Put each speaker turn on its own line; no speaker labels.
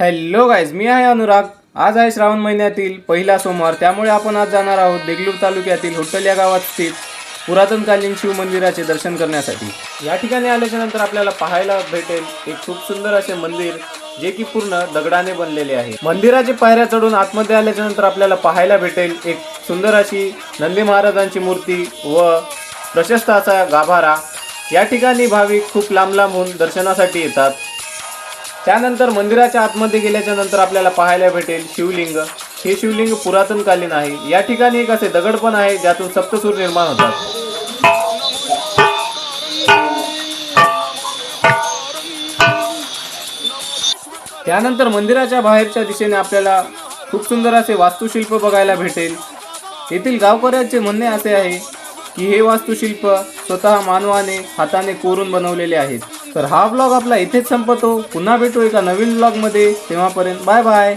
Hello guys, मी आहे अनुराग। आज आहे श्रावण महिन्यातील पहिला सोमवार, त्यामुळे आपण आज जाणार आहोत देगलूर तालुक्यातील होट्टल या गावात स्थित पुरातनकालीन शिव मंदिराचे दर्शन करण्यासाठी। या ठिकाणी आल्याच्या नंतर आपल्याला पाहायला भेटेल एक खूप सुंदर असे मंदिर, जे की पूर्ण दगडाने बनलेले आहे। मंदिराचे पायऱ्या चढून आतमध्ये आल्याच्या नंतर आपल्याला पाहायला भेटेल एक सुंदर अशी नंदी महाराजांची मूर्ती व प्रशस्त असा गाभारा। या ठिकाणी भाविक खूप लांब लांबून दर्शनासाठी येतात। त्यानंतर मंदिराच्या आतमध्ये गेल्याच्या नंतर आपल्याला पाहायला भेटेल शिवलिंग। हे शिवलिंग पुरातनकालीन आहे। या ठिकाणी एक असे दगड पण आहे ज्यातून सप्तसूर निर्माण होतात। त्यानंतर मंदिराच्या बाहेरच्या दिशेने आपल्याला खूप सुंदर असे वास्तुशिल्प बघायला भेटेल। येथील गावकऱ्यांचे म्हणणे असे आहे की हे वास्तुशिल्प स्वतः मानवाने हाताने कोरून बनवलेले आहेत। तर हा ब्लॉग आपला इथेच संपतो। पुन्हा भेटू एका नवीन ब्लॉग मध्ये, तेव्हापर्यंत बाय बाय।